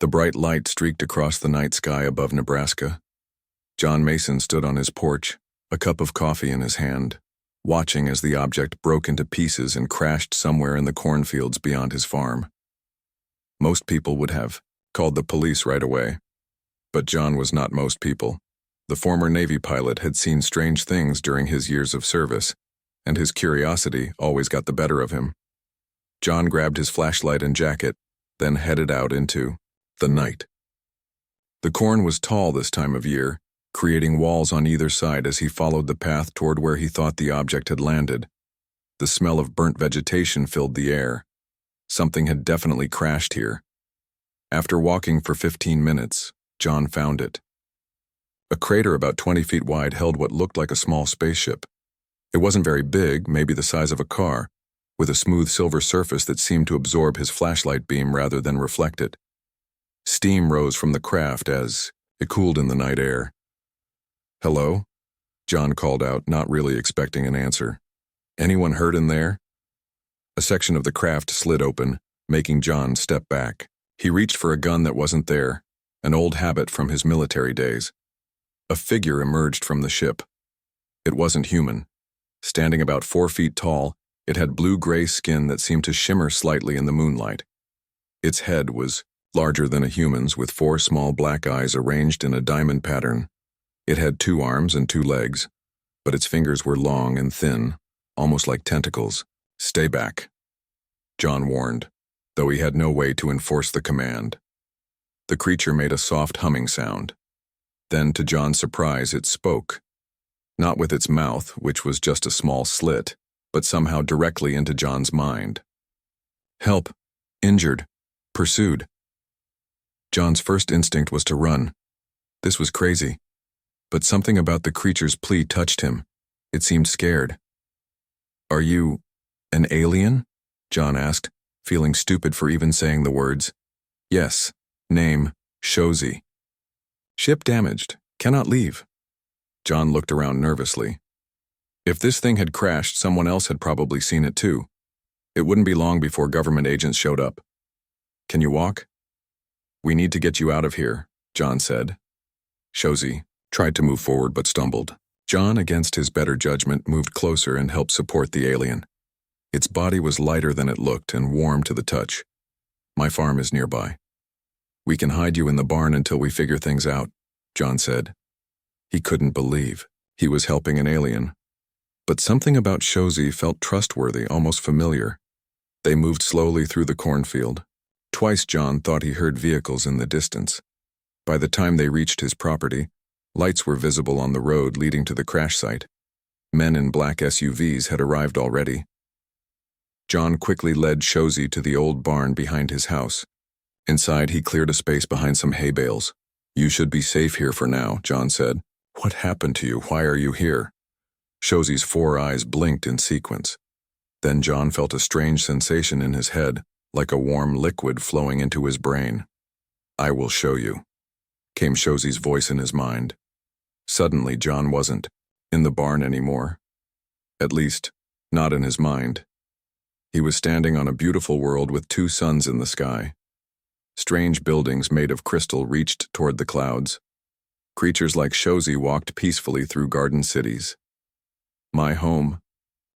The bright light streaked across the night sky above Nebraska. John Mason stood on his porch, a cup of coffee in his hand, watching as the object broke into pieces and crashed somewhere in the cornfields beyond his farm. Most people would have called the police right away. But John was not most people. The former Navy pilot had seen strange things during his years of service, and his curiosity always got the better of him. John grabbed his flashlight and jacket, then headed out into the night. The corn was tall this time of year, creating walls on either side as he followed the path toward where he thought the object had landed. The smell of burnt vegetation filled the air. Something had definitely crashed here. After walking for 15 minutes, John found it. A crater about 20 feet wide held what looked like a small spaceship. It wasn't very big, maybe the size of a car, with a smooth silver surface that seemed to absorb his flashlight beam rather than reflect it. Steam rose from the craft as it cooled in the night air. "Hello?" John called out, not really expecting an answer. "Anyone hurt in there?" A section of the craft slid open, making John step back. He reached for a gun that wasn't there, an old habit from his military days. A figure emerged from the ship. It wasn't human. Standing about 4 feet tall, it had blue-gray skin that seemed to shimmer slightly in the moonlight. Its head was larger than a human's, with 4 small black eyes arranged in a diamond pattern. It had 2 arms and 2 legs, but its fingers were long and thin, almost like tentacles. "Stay back," John warned, though he had no way to enforce the command. The creature made a soft humming sound. Then, to John's surprise, it spoke. Not with its mouth, which was just a small slit, but somehow directly into John's mind. "Help! Injured! Pursued!" John's first instinct was to run. This was crazy. But something about the creature's plea touched him. It seemed scared. "Are you an alien?" John asked, feeling stupid for even saying the words. "Yes. Name, Shozi. Ship damaged. Cannot leave." John looked around nervously. If this thing had crashed, someone else had probably seen it too. It wouldn't be long before government agents showed up. "Can you walk?" "We need to get you out of here," John said. Shozi tried to move forward but stumbled. John, against his better judgment, moved closer and helped support the alien. Its body was lighter than it looked and warm to the touch. "My farm is nearby. We can hide you in the barn until we figure things out," John said. He couldn't believe he was helping an alien. But something about Shozi felt trustworthy, almost familiar. They moved slowly through the cornfield. Twice John thought he heard vehicles in the distance. By the time they reached his property, lights were visible on the road leading to the crash site. Men in black SUVs had arrived already. John quickly led Shozi to the old barn behind his house. Inside, he cleared a space behind some hay bales. "You should be safe here for now," John said. "What happened to you? Why are you here?" Shozi's 4 eyes blinked in sequence. Then John felt a strange sensation in his head, like a warm liquid flowing into his brain. "I will show you," came Shozi's voice in his mind. Suddenly, John wasn't in the barn anymore. At least, not in his mind. He was standing on a beautiful world with 2 suns in the sky. Strange buildings made of crystal reached toward the clouds. Creatures like Shozi walked peacefully through garden cities. "My home,"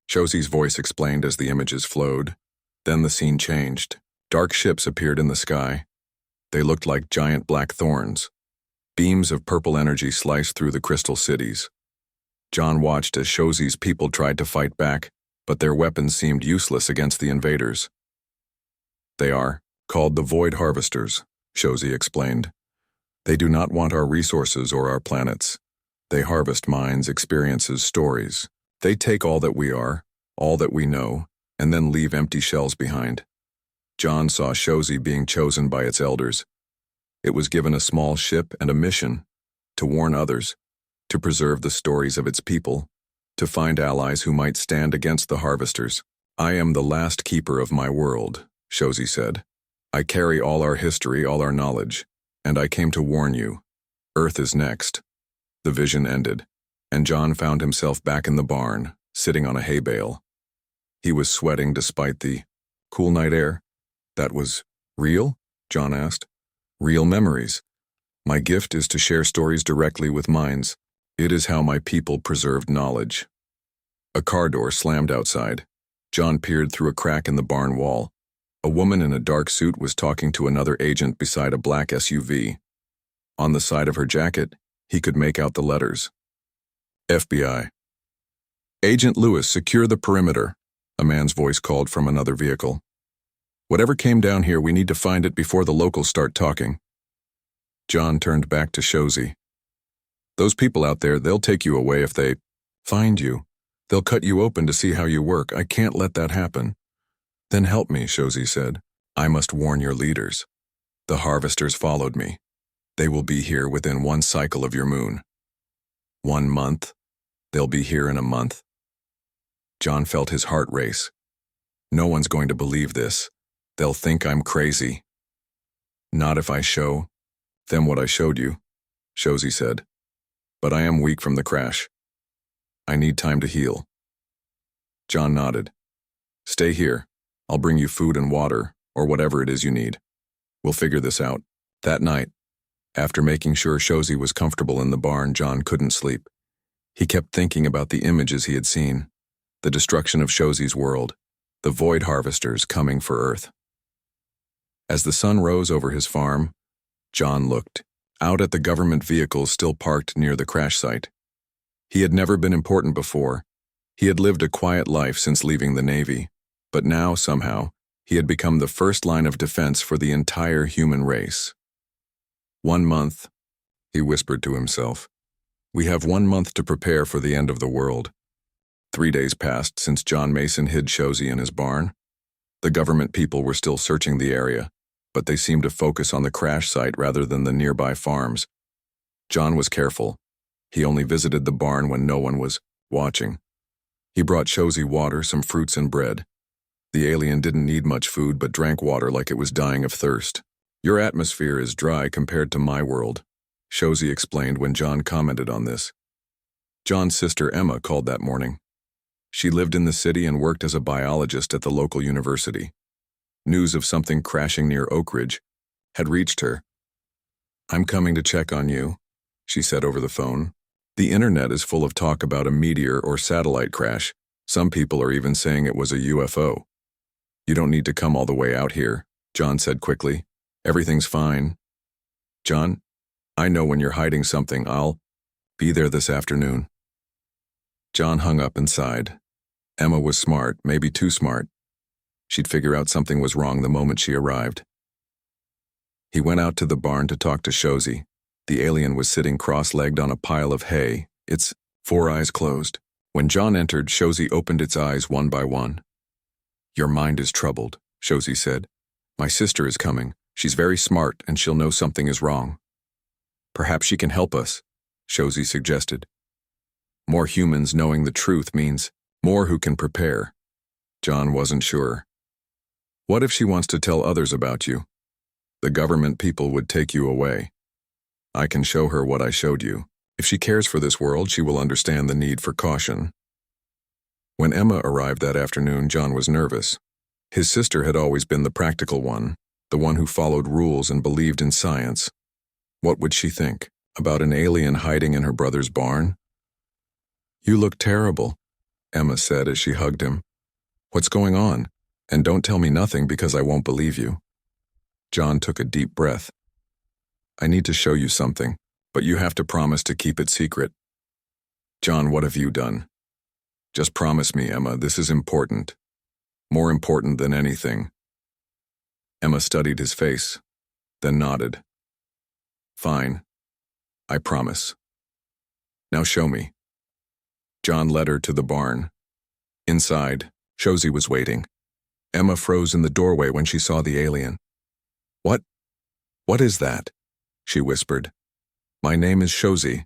Shozi's voice explained as the images flowed. Then the scene changed. Dark ships appeared in the sky. They looked like giant black thorns. Beams of purple energy sliced through the crystal cities. John watched as Shozi's people tried to fight back, but their weapons seemed useless against the invaders. "They are called the Void Harvesters," Shozi explained. "They do not want our resources or our planets. They harvest minds, experiences, stories. They take all that we are, all that we know, and then leave empty shells behind." John saw Shozi being chosen by its elders. It was given a small ship and a mission: to warn others, to preserve the stories of its people, to find allies who might stand against the harvesters. "I am the last keeper of my world," Shozi said. "I carry all our history, all our knowledge, and I came to warn you. Earth is next." The vision ended, and John found himself back in the barn, sitting on a hay bale. He was sweating despite the cool night air. "That was real?" John asked. Real memories. My gift is to share stories directly with minds. It is how my people preserved knowledge. A car door slammed outside. John peered through a crack in the barn wall. A woman in a dark suit was talking to another agent beside a black SUV. On the side of her jacket, he could make out the letters. FBI. Agent Lewis, secure the perimeter, a man's voice called from another vehicle. Whatever came down here, we need to find it before the locals start talking. John turned back to Shozi. Those people out there, they'll take you away if they find you. They'll cut you open to see how you work. I can't let that happen. Then help me, Shozi said. I must warn your leaders. The harvesters followed me. They will be here within one cycle of your moon. 1 month. They'll be here in a month. John felt his heart race. No one's going to believe this. They'll think I'm crazy. Not if I show them what I showed you, Shozi said. But I am weak from the crash. I need time to heal. John nodded. Stay here. I'll bring you food and water, or whatever it is you need. We'll figure this out. That night, after making sure Shozi was comfortable in the barn, John couldn't sleep. He kept thinking about the images he had seen, the destruction of Shozi's world, the void harvesters coming for Earth. As the sun rose over his farm, John looked out at the government vehicles still parked near the crash site. He had never been important before. He had lived a quiet life since leaving the Navy, but now, somehow, he had become the first line of defense for the entire human race. 1 month, he whispered to himself. We have 1 month to prepare for the end of the world. 3 days passed since John Mason hid Shozi in his barn. The government people were still searching the area, but they seemed to focus on the crash site rather than the nearby farms. John was careful. He only visited the barn when no one was watching. He brought Shozi water, some fruits and bread. The alien didn't need much food but drank water like it was dying of thirst. Your atmosphere is dry compared to my world, Shozi explained when John commented on this. John's sister Emma called that morning. She lived in the city and worked as a biologist at the local university. News of something crashing near Oak Ridge had reached her. I'm coming to check on you, she said over the phone. The internet is full of talk about a meteor or satellite crash. Some people are even saying it was a UFO. You don't need to come all the way out here, John said quickly. Everything's fine. John, I know when you're hiding something. I'll be there this afternoon. John hung up and sighed. Emma was smart, maybe too smart. She'd figure out something was wrong the moment she arrived. He went out to the barn to talk to Shozi. The alien was sitting cross-legged on a pile of hay, its 4 eyes closed. When John entered, Shozi opened its eyes one by one. Your mind is troubled, Shozi said. My sister is coming. She's very smart and she'll know something is wrong. Perhaps she can help us, Shozi suggested. More humans knowing the truth means more who can prepare. John wasn't sure. What if she wants to tell others about you? The government people would take you away. I can show her what I showed you. If she cares for this world, she will understand the need for caution. When Emma arrived that afternoon, John was nervous. His sister had always been the practical one, the one who followed rules and believed in science. What would she think about an alien hiding in her brother's barn? You look terrible, Emma said as she hugged him. What's going on? And don't tell me nothing because I won't believe you. John took a deep breath. I need to show you something, but you have to promise to keep it secret. John, what have you done? Just promise me, Emma, this is important. More important than anything. Emma studied his face, then nodded. Fine. I promise. Now show me. John led her to the barn. Inside, Shozi was waiting. Emma froze in the doorway when she saw the alien. What is that? She whispered. My name is Shozi.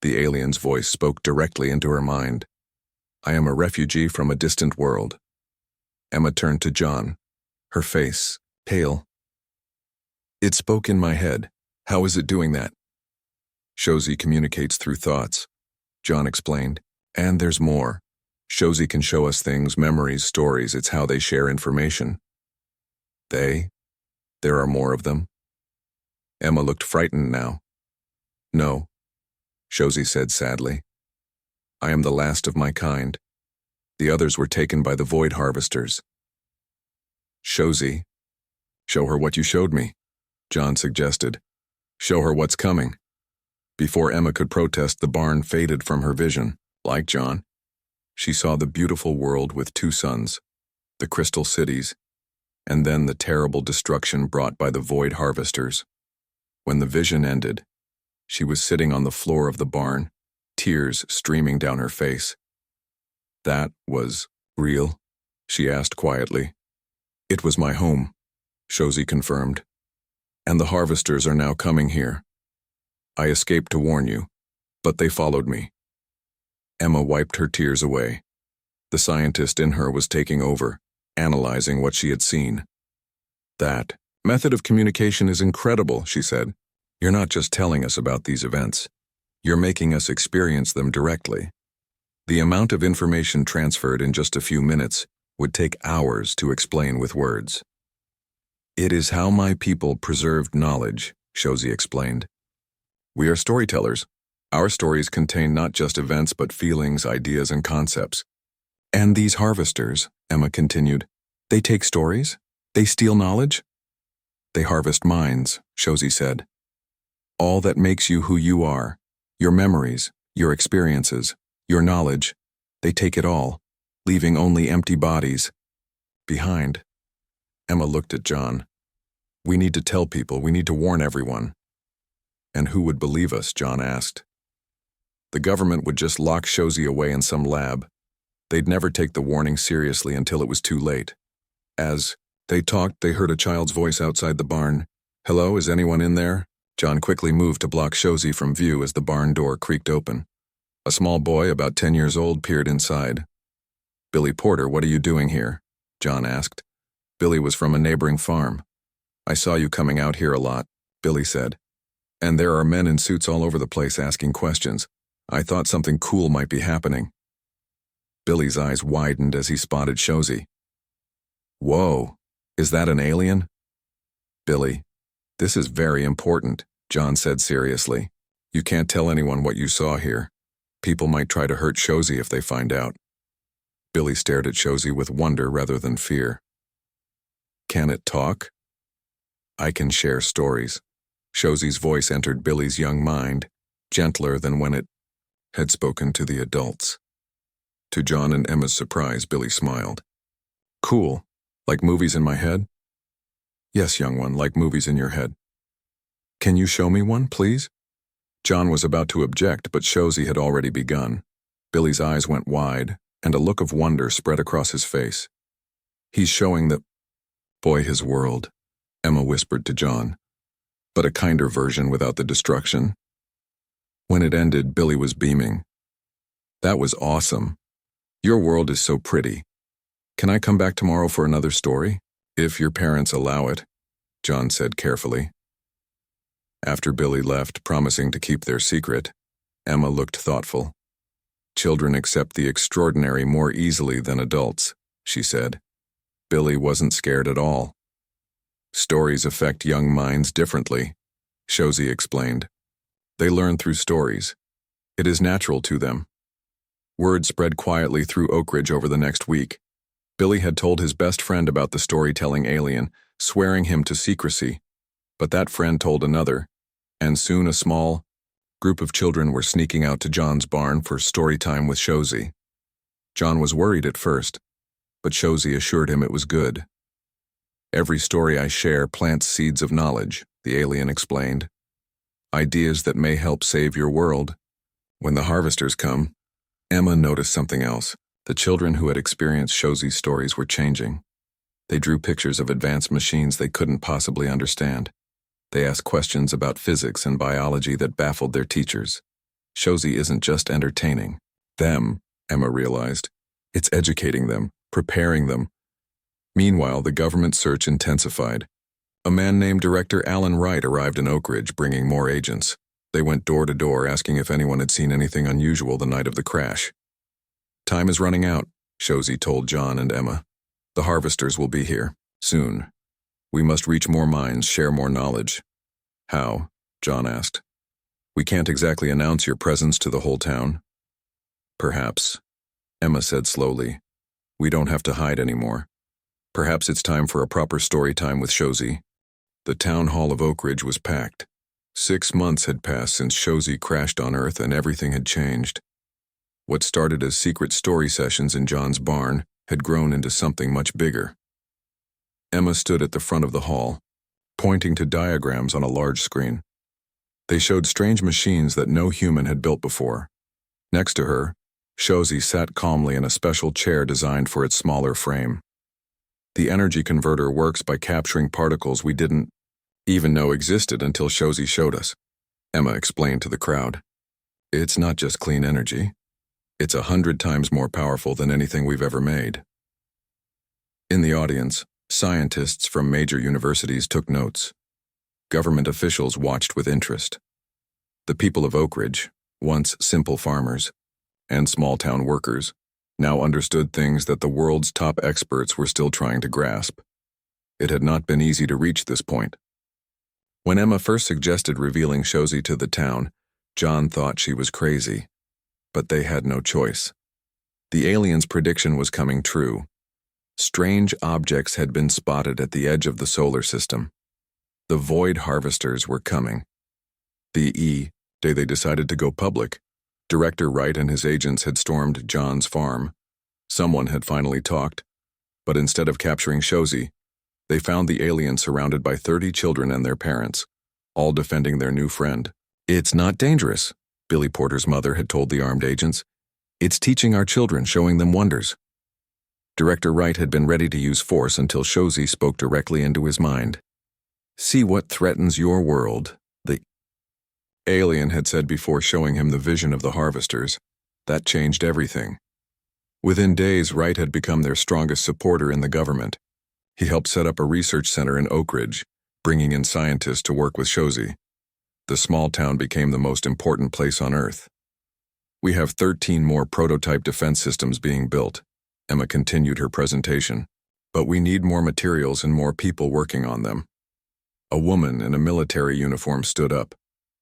The alien's voice spoke directly into her mind. I am a refugee from a distant world. Emma turned to John, her face pale. It spoke in my head. How is it doing that? Shozi communicates through thoughts, John explained. And there's more. Shozi can show us things, memories, stories. It's how they share information. There are more of them. Emma looked frightened now. No, Shozi said sadly. I am the last of my kind. The others were taken by the void harvesters. Shozi, show her what you showed me, John suggested. Show her what's coming. Before Emma could protest, the barn faded from her vision. Like John, she saw the beautiful world with two suns, the crystal cities, and then the terrible destruction brought by the void harvesters. When the vision ended, she was sitting on the floor of the barn, tears streaming down her face. That was real? She asked quietly. It was my home, Shozi confirmed. And the harvesters are now coming here. I escaped to warn you, but they followed me. Emma wiped her tears away. The scientist in her was taking over, analyzing what she had seen. That method of communication is incredible, she said. You're not just telling us about these events. You're making us experience them directly. The amount of information transferred in just a few minutes would take hours to explain with words. It is how my people preserved knowledge, Shozi explained. We are storytellers. Our stories contain not just events but feelings, ideas, and concepts. And these harvesters, Emma continued, they take stories? They steal knowledge? They harvest minds, Shozi said. All that makes you who you are, your memories, your experiences, your knowledge, they take it all, leaving only empty bodies behind. Emma looked at John. We need to tell people, we need to warn everyone. And who would believe us, John asked. The government would just lock Shozi away in some lab. They'd never take the warning seriously until it was too late. As they talked, they heard a child's voice outside the barn. Hello, is anyone in there? John quickly moved to block Shozi from view as the barn door creaked open. A small boy, about 10 years old, peered inside. Billy Porter, what are you doing here? John asked. Billy was from a neighboring farm. I saw you coming out here a lot, Billy said. And there are men in suits all over the place asking questions. I thought something cool might be happening. Billy's eyes widened as he spotted Shozi. Whoa, is that an alien? Billy, this is very important, John said seriously. You can't tell anyone what you saw here. People might try to hurt Shozi if they find out. Billy stared at Shozi with wonder rather than fear. Can it talk? I can share stories. Shozi's voice entered Billy's young mind, gentler than when it had spoken to the adults. To John and Emma's surprise, Billy smiled. Cool. Like movies in my head? Yes, young one, like movies in your head. Can you show me one, please? John was about to object, but Shozi had already begun. Billy's eyes went wide, and a look of wonder spread across his face. He's showing the boy his world, Emma whispered to John, but a kinder version without the destruction. When it ended, Billy was beaming. That was awesome. Your world is so pretty. Can I come back tomorrow for another story? If your parents allow it, John said carefully. After Billy left, promising to keep their secret, Emma looked thoughtful. Children accept the extraordinary more easily than adults, she said. Billy wasn't scared at all. Stories affect young minds differently, Shozi explained. They learn through stories. It is natural to them. Word spread quietly through Oak Ridge over the next week. Billy had told his best friend about the storytelling alien, swearing him to secrecy. But that friend told another, and soon a small group of children were sneaking out to John's barn for story time with Shozi. John was worried at first, but Shozi assured him it was good. Every story I share plants seeds of knowledge, the alien explained. Ideas that may help save your world. When the harvesters come, Emma noticed something else. The children who had experienced Shozi's stories were changing. They drew pictures of advanced machines they couldn't possibly understand. They asked questions about physics and biology that baffled their teachers. Shozi isn't just entertaining them, Emma realized. It's educating them, preparing them. Meanwhile, the government search intensified. A man named Director Alan Wright arrived in Oak Ridge, bringing more agents. They went door to door asking if anyone had seen anything unusual the night of the crash. Time is running out, Shozi told John and Emma. The harvesters will be here, soon. We must reach more minds, share more knowledge. How? John asked. We can't exactly announce your presence to the whole town. Perhaps, Emma said slowly. We don't have to hide anymore. Perhaps it's time for a proper story time with Shozi. The town hall of Oak Ridge was packed. 6 months had passed since Shozi crashed on Earth and everything had changed. What started as secret story sessions in John's barn had grown into something much bigger. Emma stood at the front of the hall, pointing to diagrams on a large screen. They showed strange machines that no human had built before. Next to her, Shozi sat calmly in a special chair designed for its smaller frame. The energy converter works by capturing particles we didn't even know existed until Shozi showed us, Emma explained to the crowd. It's not just clean energy. It's 100 times more powerful than anything we've ever made. In the audience, scientists from major universities took notes. Government officials watched with interest. The people of Oak Ridge, once simple farmers, and small-town workers, now understood things that the world's top experts were still trying to grasp. It had not been easy to reach this point. When Emma first suggested revealing Shozi to the town, John thought she was crazy. But they had no choice. The aliens' prediction was coming true. Strange objects had been spotted at the edge of the solar system. The void harvesters were coming. The day they decided to go public, Director Wright and his agents had stormed John's farm. Someone had finally talked, but instead of capturing Shozi, they found the alien surrounded by 30 children and their parents, all defending their new friend. It's not dangerous, Billy Porter's mother had told the armed agents. It's teaching our children, showing them wonders. Director Wright had been ready to use force until Shozi spoke directly into his mind. See what threatens your world, the alien had said before showing him the vision of the harvesters. That changed everything. Within days, Wright had become their strongest supporter in the government. He helped set up a research center in Oak Ridge, bringing in scientists to work with Shozi. The small town became the most important place on Earth. We have 13 more prototype defense systems being built, Emma continued her presentation, but we need more materials and more people working on them. A woman in a military uniform stood up.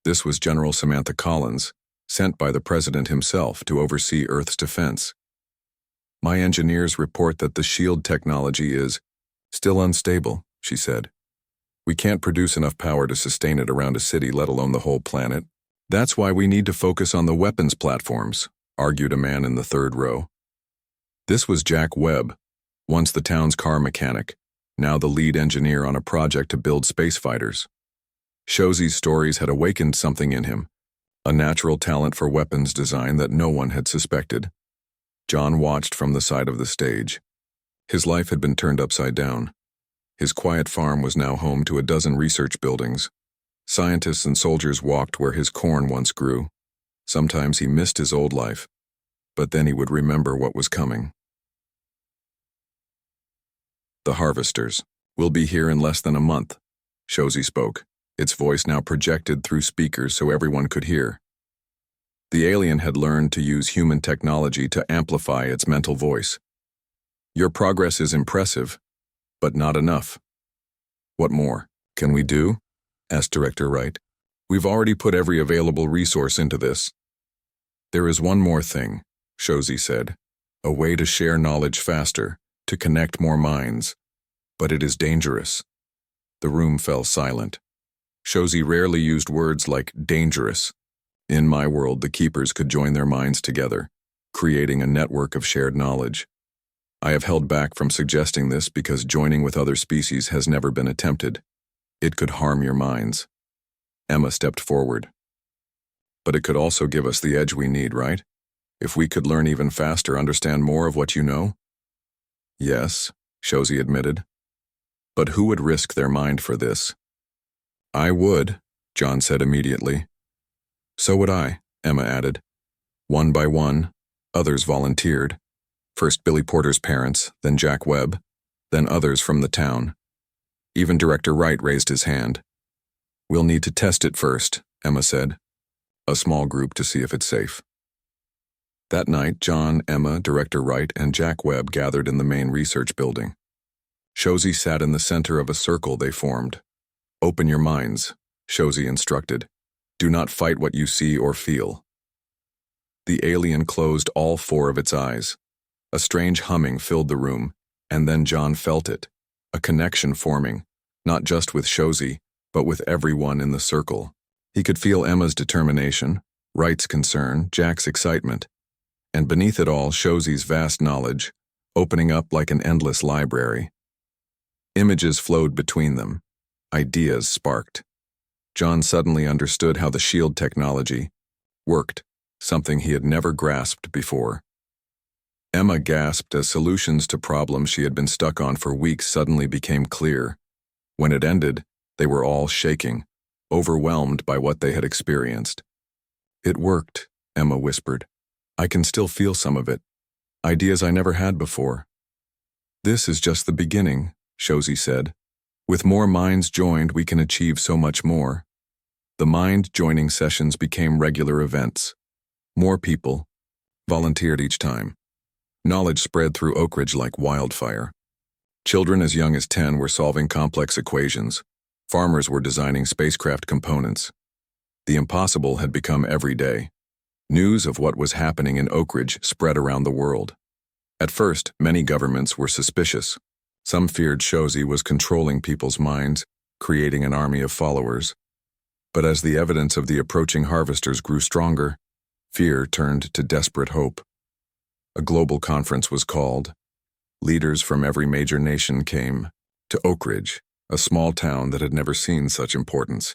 This was General Samantha Collins, sent by the President himself to oversee Earth's defense. My engineers report that the shield technology is still unstable, she said. We can't produce enough power to sustain it around a city, let alone the whole planet. That's why we need to focus on the weapons platforms, argued a man in the third row. This was Jack Webb, once the town's car mechanic, now the lead engineer on a project to build space fighters. Shozi's stories had awakened something in him, a natural talent for weapons design that no one had suspected. John watched from the side of the stage. His life had been turned upside down. His quiet farm was now home to a dozen research buildings. Scientists and soldiers walked where his corn once grew. Sometimes he missed his old life, but then he would remember what was coming. The harvesters will be here in less than a month, Shozi spoke, its voice now projected through speakers so everyone could hear. The alien had learned to use human technology to amplify its mental voice. Your progress is impressive, but not enough. What more can we do? Asked Director Wright. We've already put every available resource into this. There is one more thing, Shozi said. A way to share knowledge faster, to connect more minds. But it is dangerous. The room fell silent. Shozi rarely used words like dangerous. In my world, the keepers could join their minds together, creating a network of shared knowledge. I have held back from suggesting this because joining with other species has never been attempted. It could harm your minds. Emma stepped forward. But it could also give us the edge we need, right? If we could learn even faster, understand more of what you know? Yes, Shozi admitted. But who would risk their mind for this? I would, John said immediately. So would I, Emma added. One by one, others volunteered. First Billy Porter's parents, then Jack Webb, then others from the town. Even Director Wright raised his hand. We'll need to test it first, Emma said. A small group to see if it's safe. That night, John, Emma, Director Wright, and Jack Webb gathered in the main research building. Shozi sat in the center of a circle they formed. Open your minds, Shozi instructed. Do not fight what you see or feel. The alien closed all four of its eyes. A strange humming filled the room, and then John felt it, a connection forming, not just with Shozi, but with everyone in the circle. He could feel Emma's determination, Wright's concern, Jack's excitement, and beneath it all, Shozi's vast knowledge, opening up like an endless library. Images flowed between them. Ideas sparked. John suddenly understood how the shield technology worked, something he had never grasped before. Emma gasped as solutions to problems she had been stuck on for weeks suddenly became clear. When it ended, they were all shaking, overwhelmed by what they had experienced. It worked, Emma whispered. I can still feel some of it. Ideas I never had before. This is just the beginning, Shozi said. With more minds joined, we can achieve so much more. The mind-joining sessions became regular events. More people volunteered each time. Knowledge spread through Oak Ridge like wildfire. Children as young as 10 were solving complex equations. Farmers were designing spacecraft components. The impossible had become everyday. News of what was happening in Oak Ridge spread around the world. At first, many governments were suspicious. Some feared Shozi was controlling people's minds, creating an army of followers. But as the evidence of the approaching harvesters grew stronger, fear turned to desperate hope. A global conference was called. Leaders from every major nation came to Oak Ridge, a small town that had never seen such importance.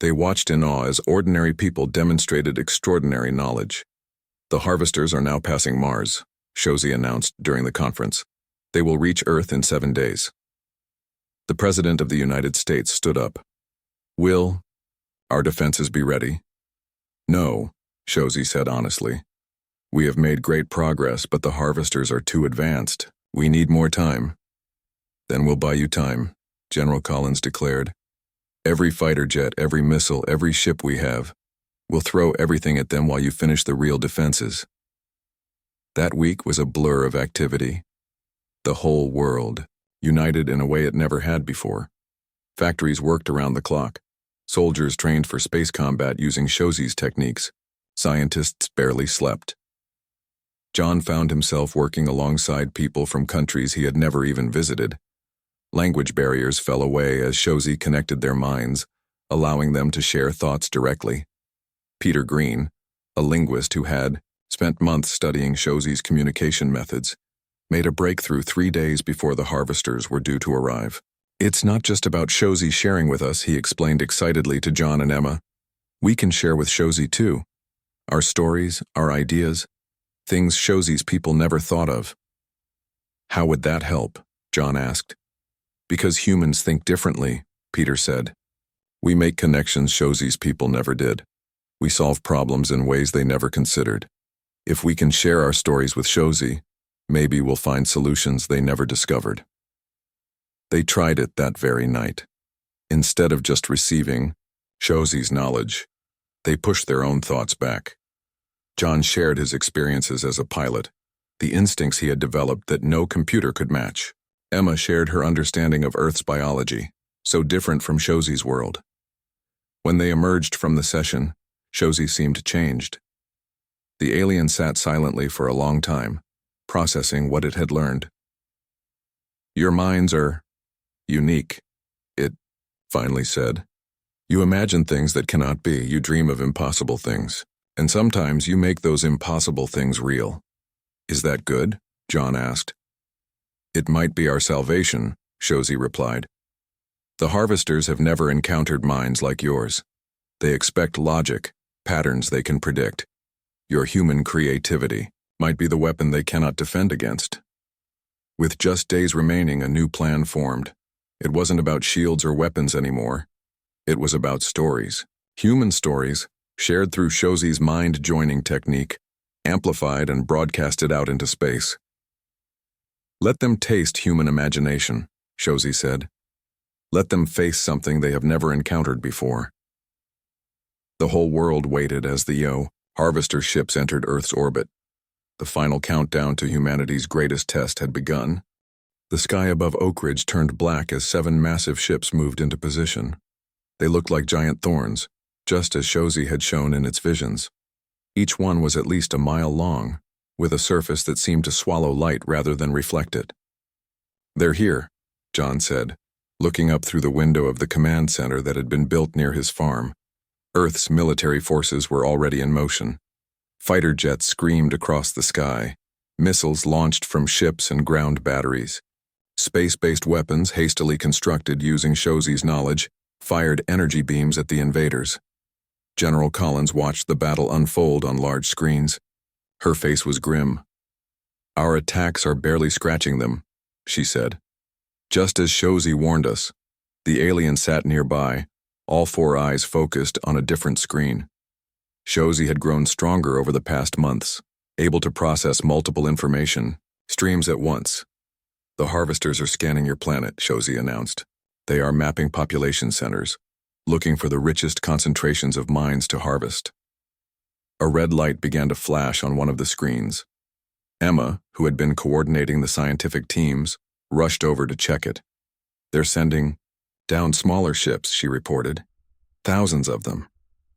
They watched in awe as ordinary people demonstrated extraordinary knowledge. The harvesters are now passing Mars, Shozi announced during the conference. They will reach Earth in 7 days. The President of the United States stood up. Will our defenses be ready? No, Shozi said honestly. We have made great progress, but the harvesters are too advanced. We need more time. Then we'll buy you time, General Collins declared. Every fighter jet, every missile, every ship we have, we'll throw everything at them while you finish the real defenses. That week was a blur of activity. The whole world, united in a way it never had before. Factories worked around the clock. Soldiers trained for space combat using Shozi's techniques. Scientists barely slept. John found himself working alongside people from countries he had never even visited. Language barriers fell away as Shozi connected their minds, allowing them to share thoughts directly. Peter Green, a linguist who had spent months studying Shozi's communication methods, made a breakthrough 3 days before the harvesters were due to arrive. It's not just about Shozi sharing with us, he explained excitedly to John and Emma. We can share with Shozi too. Our stories, our ideas, things Shozi's people never thought of. How would that help? John asked. Because humans think differently, Peter said. We make connections Shozi's people never did. We solve problems in ways they never considered. If we can share our stories with Shozi, maybe we'll find solutions they never discovered. They tried it that very night. Instead of just receiving Shozi's knowledge, they pushed their own thoughts back. John shared his experiences as a pilot, the instincts he had developed that no computer could match. Emma shared her understanding of Earth's biology, so different from Shozi's world. When they emerged from the session, Shozi seemed changed. The alien sat silently for a long time, processing what it had learned. Your minds are unique, it finally said. You imagine things that cannot be, you dream of impossible things. And sometimes you make those impossible things real. Is that good? John asked. It might be our salvation, Shozi replied. The harvesters have never encountered minds like yours. They expect logic, patterns they can predict. Your human creativity might be the weapon they cannot defend against. With just days remaining, a new plan formed. It wasn't about shields or weapons anymore. It was about stories. Human stories, shared through Shozi's mind-joining technique, amplified and broadcasted out into space. Let them taste human imagination, Shozi said. Let them face something they have never encountered before. The whole world waited as the harvester ships entered Earth's orbit. The final countdown to humanity's greatest test had begun. The sky above Oak Ridge turned black as 7 massive ships moved into position. They looked like giant thorns, just as shozi had shown in its visions. Each one was at least a mile long, with a surface that seemed to swallow light rather than reflect it. "They're here," John said, looking up through the window of the command center that had been built near his farm. Earth's military forces were already in motion. Fighter jets screamed across the sky, missiles launched from ships and ground batteries. Space-based weapons, hastily constructed using shozi's knowledge, fired energy beams at the invaders. General Collins watched the battle unfold on large screens. Her face was grim. "Our attacks are barely scratching them," she said. Just as shozi warned us, the alien sat nearby, all four eyes focused on a different screen. Shozi had grown stronger over the past months, able to process multiple information streams at once. "The harvesters are scanning your planet," shozi announced. "They are mapping population centers, looking for the richest concentrations of mines to harvest." A red light began to flash on one of the screens. Emma, who had been coordinating the scientific teams, rushed over to check it. "They're sending down smaller ships," she reported. "Thousands of them."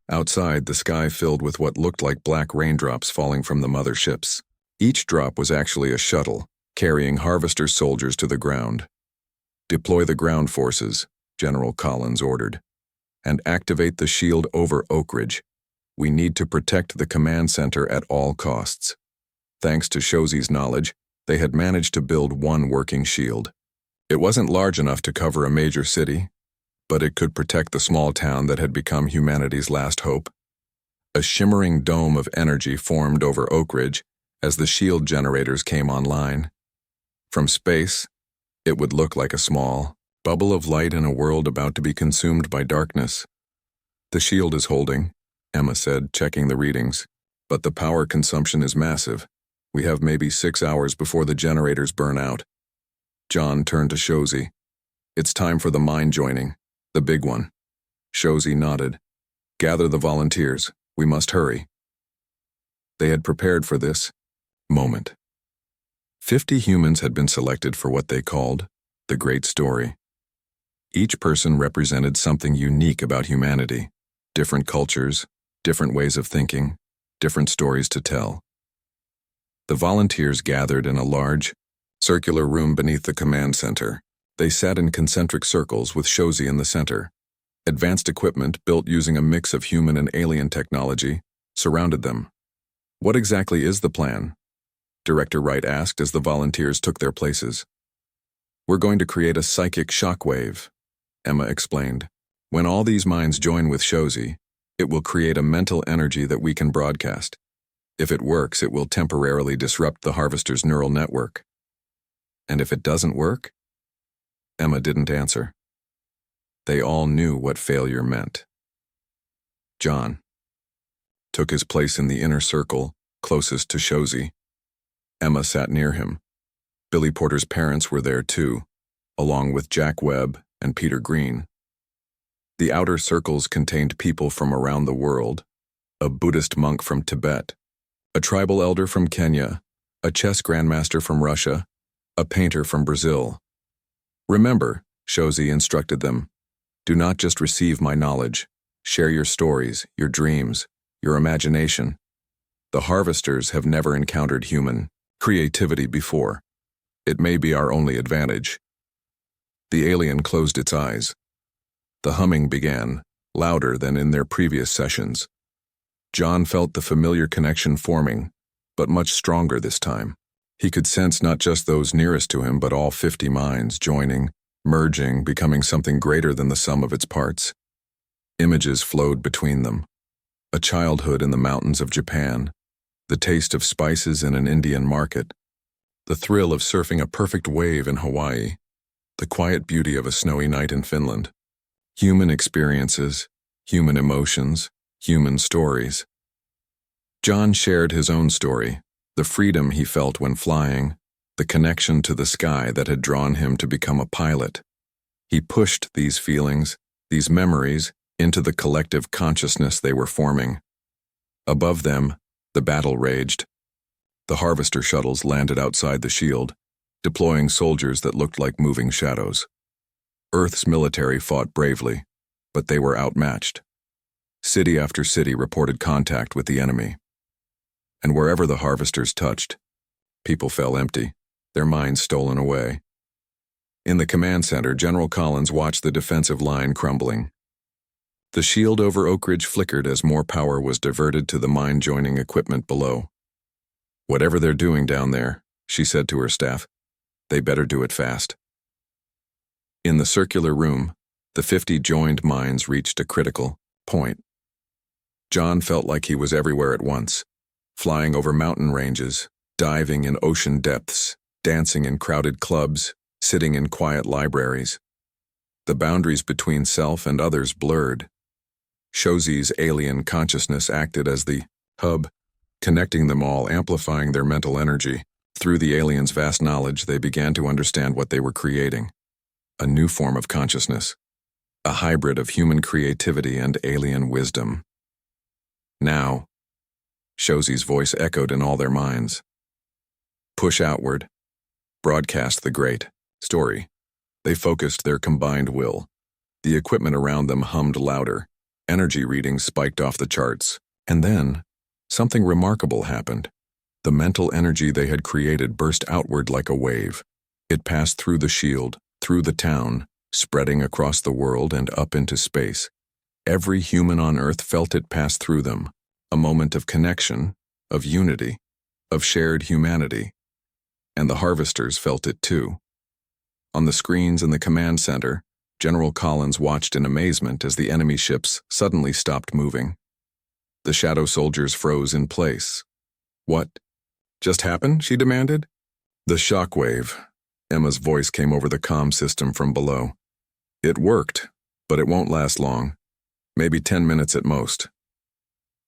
Outside, the sky filled with what looked like black raindrops falling from the mother ships. Each drop was actually a shuttle, carrying harvester soldiers to the ground. "Deploy the ground forces," General Collins ordered, "and activate the shield over Oak Ridge. We need to protect the command center at all costs." Thanks to shozi's knowledge, they had managed to build one working shield. It wasn't large enough to cover a major city, but it could protect the small town that had become humanity's last hope. A shimmering dome of energy formed over Oak Ridge as the shield generators came online. From space, it would look like a small bubble of light in a world about to be consumed by darkness. "The shield is holding," Emma said, checking the readings, "but the power consumption is massive. We have maybe 6 hours before the generators burn out." John turned to shozi. "It's time for the mine joining. The big one." Shozi nodded. "Gather the volunteers. We must hurry." They had prepared for this moment. 50 humans had been selected for what they called the Great Story. Each person represented something unique about humanity. Different cultures, different ways of thinking, different stories to tell. The volunteers gathered in a large, circular room beneath the command center. They sat in concentric circles with shozi in the center. Advanced equipment, built using a mix of human and alien technology, surrounded them. "What exactly is the plan?" Director Wright asked as the volunteers took their places. "We're going to create a psychic shockwave," Emma explained. "When all these minds join with shozi, it will create a mental energy that we can broadcast. If it works, it will temporarily disrupt the harvester's neural network." "And if it doesn't work?" Emma didn't answer. They all knew what failure meant. John took his place in the inner circle, closest to shozi. Emma sat near him. Billy Porter's parents were there too, along with Jack Webb and Peter Green. The outer circles contained people from around the world: a Buddhist monk from Tibet, a tribal elder from Kenya, a chess grandmaster from Russia, a painter from Brazil. "Remember," shozi instructed them, "do not just receive my knowledge. Share your stories, your dreams, your imagination. The harvesters have never encountered human creativity before. It may be our only advantage." The alien closed its eyes. The humming began, louder than in their previous sessions. John felt the familiar connection forming, but much stronger this time. He could sense not just those nearest to him, but all 50 minds joining, merging, becoming something greater than the sum of its parts. Images flowed between them. A childhood in the mountains of Japan, the taste of spices in an Indian market, the thrill of surfing a perfect wave in Hawaii, the quiet beauty of a snowy night in Finland. Human experiences, human emotions, human stories. John shared his own story, the freedom he felt when flying, the connection to the sky that had drawn him to become a pilot. He pushed these feelings, these memories, into the collective consciousness they were forming. Above them, the battle raged. The harvester shuttles landed outside the shield, deploying soldiers that looked like moving shadows. Earth's military fought bravely, but they were outmatched. City after city reported contact with the enemy. And wherever the harvesters touched, people fell empty, their minds stolen away. In the command center, General Collins watched the defensive line crumbling. The shield over Oak Ridge flickered as more power was diverted to the mine-joining equipment below. "Whatever they're doing down there," she said to her staff, "they better do it fast." In the circular room, the 50 joined mines reached a critical point. John felt like he was everywhere at once, flying over mountain ranges, diving in ocean depths, dancing in crowded clubs, sitting in quiet libraries. The boundaries between self and others blurred. Shozi's alien consciousness acted as the hub, connecting them all, amplifying their mental energy. Through the aliens' vast knowledge, they began to understand what they were creating. A new form of consciousness, a hybrid of human creativity and alien wisdom. Now, Shozi's voice echoed in all their minds. Push outward. Broadcast the great story. They focused their combined will. The equipment around them hummed louder. Energy readings spiked off the charts. And then, something remarkable happened. The mental energy they had created burst outward like a wave. It passed through the shield, through the town, spreading across the world and up into space. Every human on Earth felt it pass through them. A moment of connection, of unity, of shared humanity. And the harvesters felt it too. On the screens in the command center, General Collins watched in amazement as the enemy ships suddenly stopped moving. The shadow soldiers froze in place. "What just happened?" she demanded. "The shockwave." Emma's voice came over the comm system from below. "It worked, but it won't last long. Maybe 10 minutes at most."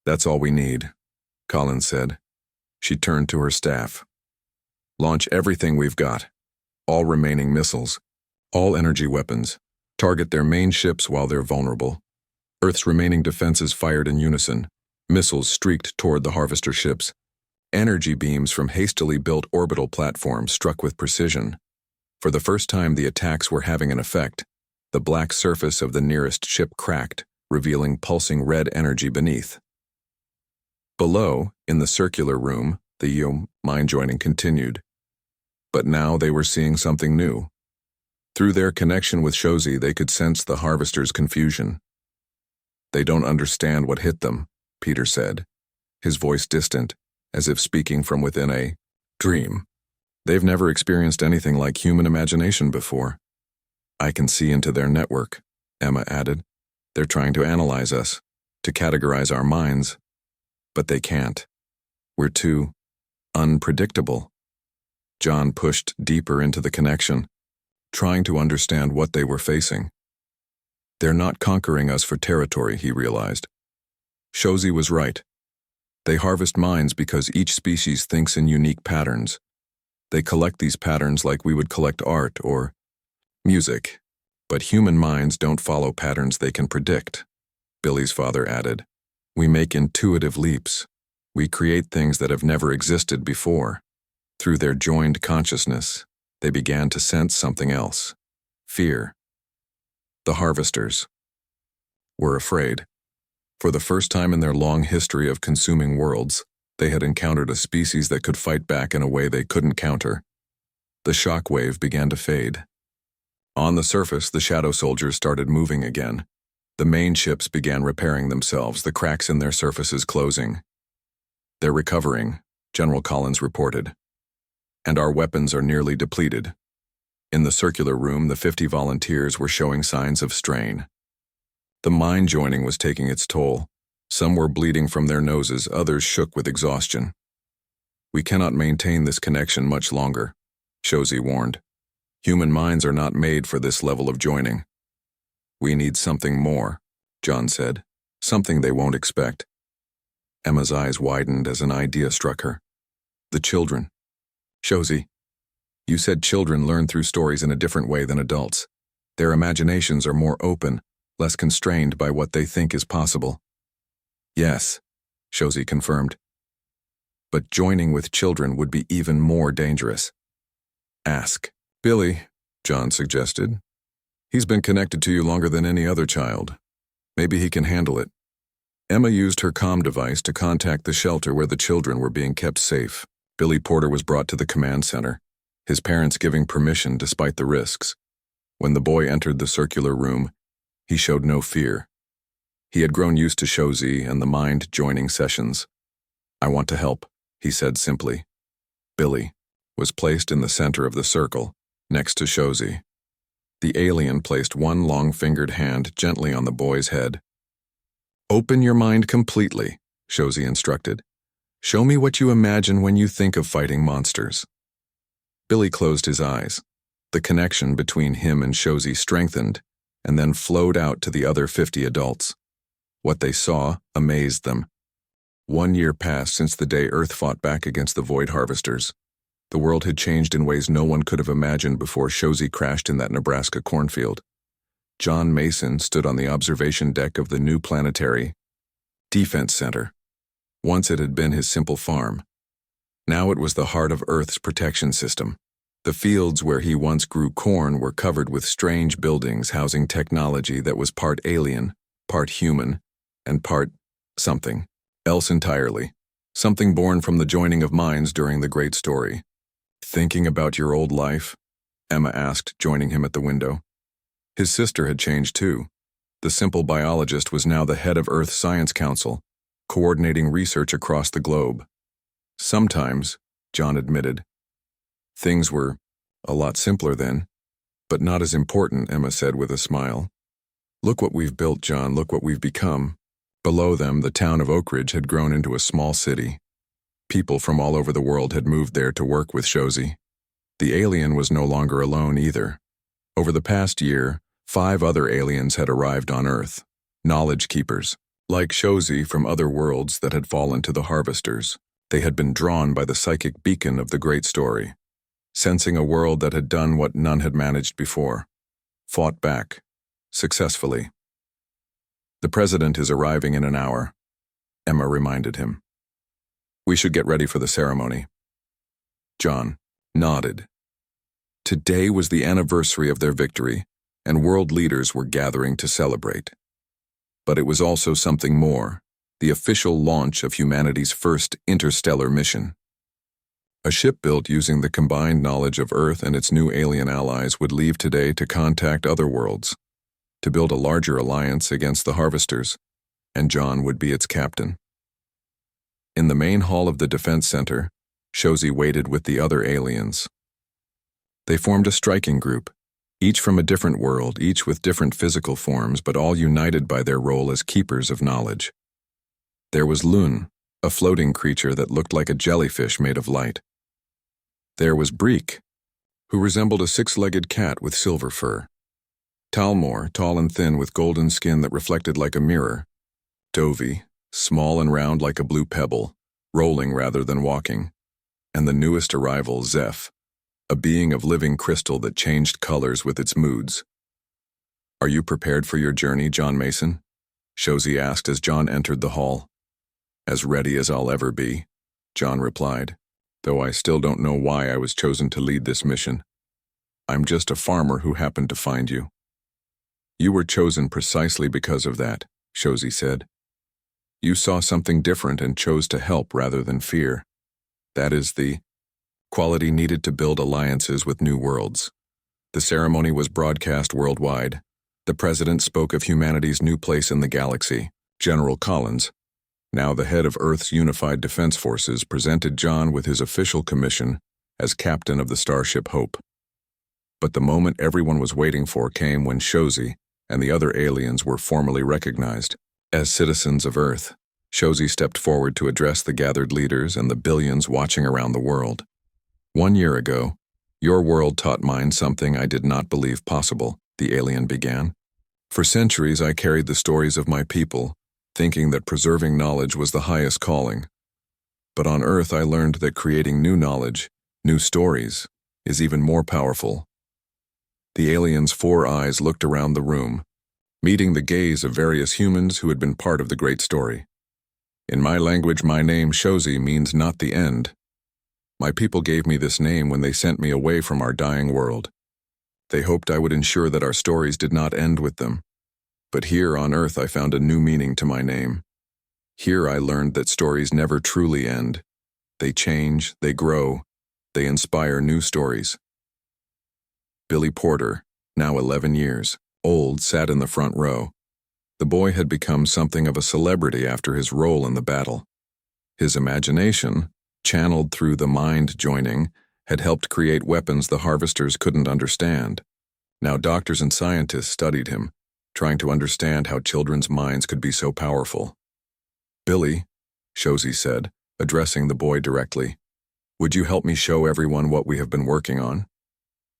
"That's all we need," Collins said. She turned to her staff. "Launch everything we've got. All remaining missiles. All energy weapons. Target their main ships while they're vulnerable." Earth's remaining defenses fired in unison. Missiles streaked toward the harvester ships. Energy beams from hastily built orbital platforms struck with precision. For the first time, the attacks were having an effect. The black surface of the nearest ship cracked, revealing pulsing red energy beneath. Below, in the circular room, the mind-joining continued. But now they were seeing something new. Through their connection with Shozi, they could sense the harvesters' confusion. "They don't understand what hit them," Peter said, his voice distant, as if speaking from within a dream. "They've never experienced anything like human imagination before." "I can see into their network," Emma added. "They're trying to analyze us, to categorize our minds. But they can't. We're too unpredictable." John pushed deeper into the connection, trying to understand what they were facing. "They're not conquering us for territory," he realized. Shozi was right. They harvest minds because each species thinks in unique patterns. They collect these patterns like we would collect art or music. But human minds don't follow patterns they can predict, Billy's father added. "We make intuitive leaps. We create things that have never existed before." Through their joined consciousness, they began to sense something else. Fear. The harvesters were afraid. For the first time in their long history of consuming worlds, they had encountered a species that could fight back in a way they couldn't counter. The shock wave began to fade. On the surface, the shadow soldiers started moving again. The main ships began repairing themselves, the cracks in their surfaces closing. "They're recovering," General Collins reported. "And our weapons are nearly depleted." In the circular room, the 50 volunteers were showing signs of strain. The mind joining was taking its toll. Some were bleeding from their noses, others shook with exhaustion. "We cannot maintain this connection much longer," Shozi warned. "Human minds are not made for this level of joining." "We need something more," John said. "Something they won't expect." Emma's eyes widened as an idea struck her. "The children." "Shozi, you said children learn through stories in a different way than adults. Their imaginations are more open, less constrained by what they think is possible." "Yes," Shozi confirmed. "But joining with children would be even more dangerous." "Ask Billy," John suggested. "He's been connected to you longer than any other child. Maybe he can handle it. Emma used her comm device to contact the shelter where the children were being kept safe. Billy Porter was brought to the command center, his parents giving permission despite the risks. When the boy entered the circular room, he showed no fear. He had grown used to shozi and the mind-joining sessions. "I want to help," he said simply. Billy was placed in the center of the circle, next to shozi. The alien placed one long-fingered hand gently on the boy's head. "Open your mind completely," shozi instructed. "Show me what you imagine when you think of fighting monsters." Billy closed his eyes. The connection between him and shozi strengthened and then flowed out to the other 50 adults. What they saw amazed them. 1 year passed since the day Earth fought back against the Void Harvesters. The world had changed in ways no one could have imagined before shozi crashed in that Nebraska cornfield. John Mason stood on the observation deck of the new planetary defense center. Once it had been his simple farm. Now it was the heart of Earth's protection system. The fields where he once grew corn were covered with strange buildings housing technology that was part alien, part human, and part something else entirely. Something born from the joining of minds during the Great Story. "Thinking about your old life?" Emma asked, joining him at the window. His sister had changed too. The simple biologist was now the head of Earth Science Council, coordinating research across the globe. "Sometimes," John admitted. "Things were a lot simpler then, but not as important," Emma said with a smile. "Look what we've built, John, look what we've become." Below them, the town of Oak Ridge had grown into a small city. People from all over the world had moved there to work with shozi. The alien was no longer alone either. Over the past year, 5 other aliens had arrived on Earth, knowledge keepers. Like shozi from other worlds that had fallen to the harvesters, they had been drawn by the psychic beacon of the Great Story, sensing a world that had done what none had managed before, fought back, successfully. "The president is arriving in an hour," Emma reminded him. "We should get ready for the ceremony." John nodded. Today was the anniversary of their victory, and world leaders were gathering to celebrate. But it was also something more, the official launch of humanity's first interstellar mission. A ship built using the combined knowledge of Earth and its new alien allies would leave today to contact other worlds, to build a larger alliance against the harvesters, and John would be its captain. In the main hall of the defense center, shozi waited with the other aliens. They formed a striking group, each from a different world, each with different physical forms, but all united by their role as keepers of knowledge. There was Lun, a floating creature that looked like a jellyfish made of light. There was Breek, who resembled a 6-legged cat with silver fur. Talmor, tall and thin with golden skin that reflected like a mirror. Dovi, small and round like a blue pebble, rolling rather than walking. And the newest arrival, Zeph, a being of living crystal that changed colors with its moods. "Are you prepared for your journey, John Mason?" shozi asked as John entered the hall. "As ready as I'll ever be," John replied, "though I still don't know why I was chosen to lead this mission. I'm just a farmer who happened to find you." "You were chosen precisely because of that," shozi said. "You saw something different and chose to help rather than fear. That is the quality needed to build alliances with new worlds." The ceremony was broadcast worldwide. The president spoke of humanity's new place in the galaxy. General Collins, now the head of Earth's Unified Defense Forces, presented John with his official commission as captain of the starship Hope. But the moment everyone was waiting for came when shozi and the other aliens were formally recognized as citizens of Earth. Shozi stepped forward to address the gathered leaders and the billions watching around the world. "1 year ago, your world taught mine something I did not believe possible," the alien began. "For centuries I carried the stories of my people, thinking that preserving knowledge was the highest calling. But on Earth I learned that creating new knowledge, new stories, is even more powerful." The alien's 4 eyes looked around the room, meeting the gaze of various humans who had been part of the Great Story. "In my language, my name, shozi, means not the end. My people gave me this name when they sent me away from our dying world. They hoped I would ensure that our stories did not end with them. But here on Earth I found a new meaning to my name. Here I learned that stories never truly end. They change, they grow, they inspire new stories. Billy Porter, now 11 years old, sat in the front row. The boy had become something of a celebrity after his role in the battle. His imagination, channeled through the mind joining, had helped create weapons the harvesters couldn't understand. Now doctors and scientists studied him, trying to understand how children's minds could be so powerful. "Billy," Shozi said, addressing the boy directly, "would you help me show everyone what we have been working on?"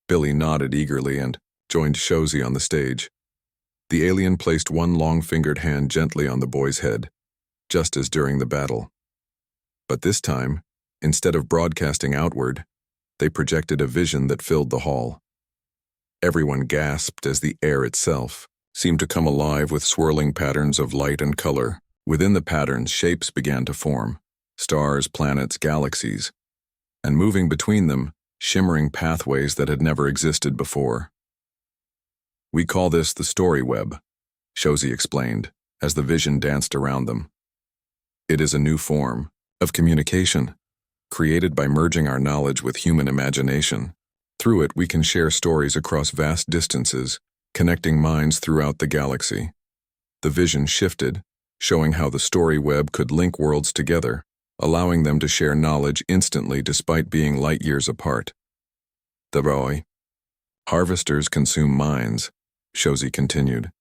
Billy nodded eagerly and joined Shozi on the stage. The alien placed one long-fingered hand gently on the boy's head, just as during the battle. But this time, instead of broadcasting outward, they projected a vision that filled the hall. Everyone gasped as the air itself seemed to come alive with swirling patterns of light and color. Within the patterns, shapes began to form: stars, planets, galaxies, and moving between them, shimmering pathways that had never existed before. "We call this the story web," Shozi explained, as the vision danced around them. "It is a new form of communication, created by merging our knowledge with human imagination. Through it, we can share stories across vast distances, connecting minds throughout the galaxy." The vision shifted, showing how the story web could link worlds together, allowing them to share knowledge instantly despite being light years apart. "The boy. Harvesters consume minds," Shozi continued.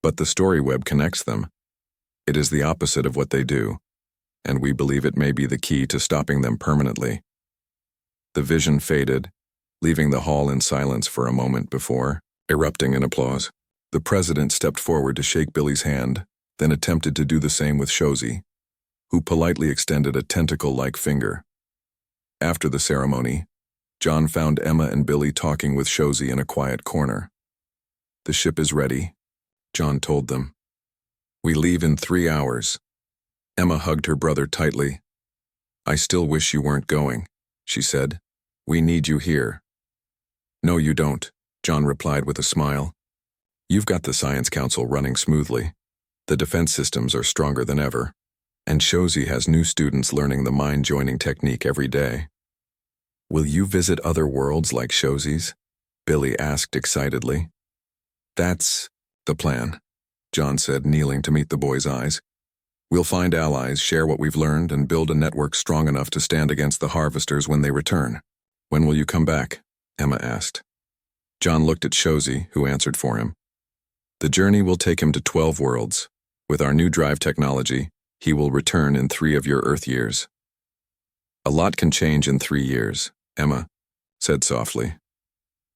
"But the story web connects them. It is the opposite of what they do, and we believe it may be the key to stopping them permanently." The vision faded, leaving the hall in silence for a moment before erupting in applause. The president stepped forward to shake Billy's hand, then attempted to do the same with Shozi, who politely extended a tentacle-like finger. After the ceremony, John found Emma and Billy talking with Shozi in a quiet corner. "The ship is ready," John told them. "We leave in 3 hours." Emma hugged her brother tightly. "I still wish you weren't going," she said. "We need you here." "No, you don't," John replied with a smile. "You've got the Science Council running smoothly. The defense systems are stronger than ever, and Shozi has new students learning the mind-joining technique every day." "Will you visit other worlds like Shozi's?" Billy asked excitedly. "That's the plan," John said, kneeling to meet the boy's eyes. "We'll find allies, share what we've learned, and build a network strong enough to stand against the harvesters when they return." "When will you come back?" Emma asked. John looked at Shozi, who answered for him. "The journey will take him to 12 worlds. With our new drive technology, he will return in 3 of your Earth years." "A lot can change in 3 years," Emma said softly.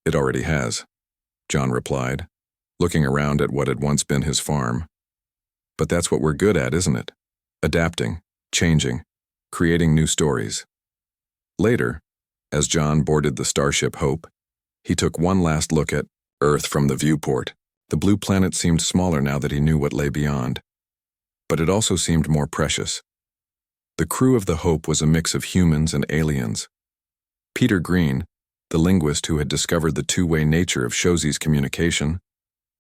"It already has," John replied, looking around at what had once been his farm. "But that's what we're good at, isn't it? Adapting, changing, creating new stories." Later, as John boarded the starship Hope, he took one last look at Earth from the viewport. The blue planet seemed smaller now that he knew what lay beyond. But it also seemed more precious. The crew of the Hope was a mix of humans and aliens. Peter Green, the linguist who had discovered the two-way nature of Shozi's communication,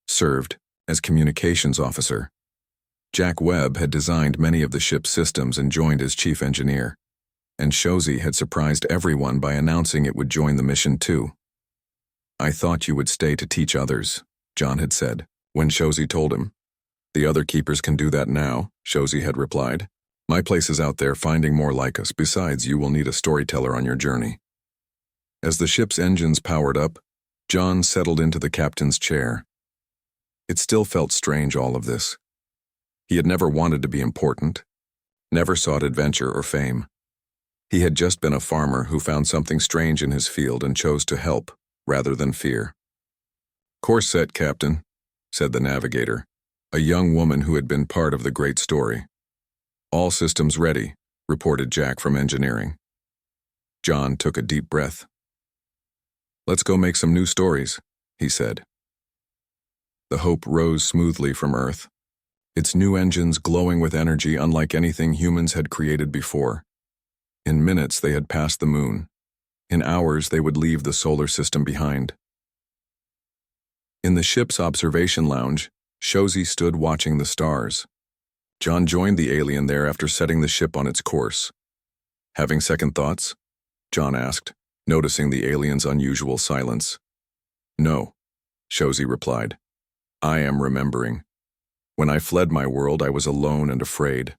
served as communications officer. Jack Webb had designed many of the ship's systems and joined as chief engineer, and Shozi had surprised everyone by announcing it would join the mission too. "I thought you would stay to teach others," John had said, when Shozi told him. "The other keepers can do that now," Shozi had replied. "My place is out there finding more like us. Besides, you will need a storyteller on your journey." As the ship's engines powered up, John settled into the captain's chair. It still felt strange, all of this. He had never wanted to be important, never sought adventure or fame. He had just been a farmer who found something strange in his field and chose to help, rather than fear. "Course set, Captain," said the navigator, a young woman who had been part of the great story. "All systems ready," reported Jack from engineering. John took a deep breath. "Let's go make some new stories," he said. The Hope rose smoothly from Earth, its new engines glowing with energy unlike anything humans had created before. In minutes, they had passed the moon. In hours, they would leave the solar system behind. In the ship's observation lounge, Shozi stood watching the stars. John joined the alien there after setting the ship on its course. Having second thoughts? John asked, noticing the alien's unusual silence. No, Shozi replied. I am remembering. When I fled my world, I was alone and afraid.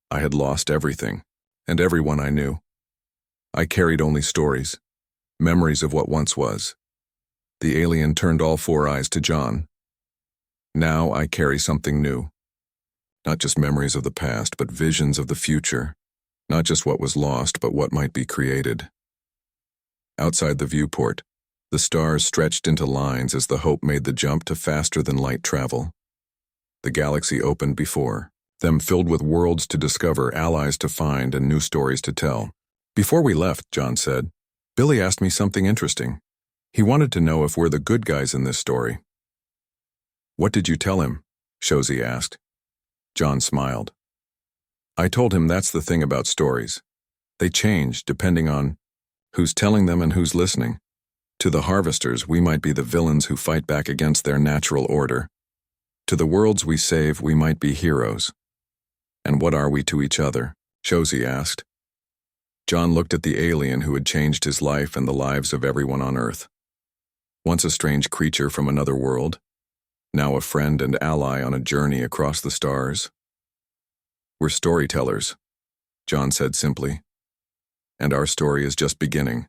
I had lost everything, and everyone I knew. I carried only stories, memories of what once was. The alien turned all four eyes to John. Now I carry something new. Not just memories of the past, but visions of the future. Not just what was lost, but what might be created. Outside the viewport, the stars stretched into lines as the Hope made the jump to faster-than-light travel. The galaxy opened before them, filled with worlds to discover, allies to find, and new stories to tell. Before we left, John said, Billy asked me something interesting. He wanted to know if we're the good guys in this story. What did you tell him? Shozi asked. John smiled. I told him that's the thing about stories. They change depending on who's telling them and who's listening. To the harvesters, we might be the villains who fight back against their natural order. To the worlds we save, we might be heroes. And what are we to each other? Shozi asked. John looked at the alien who had changed his life and the lives of everyone on Earth. Once a strange creature from another world, now a friend and ally on a journey across the stars. We're storytellers, John said simply. And our story is just beginning.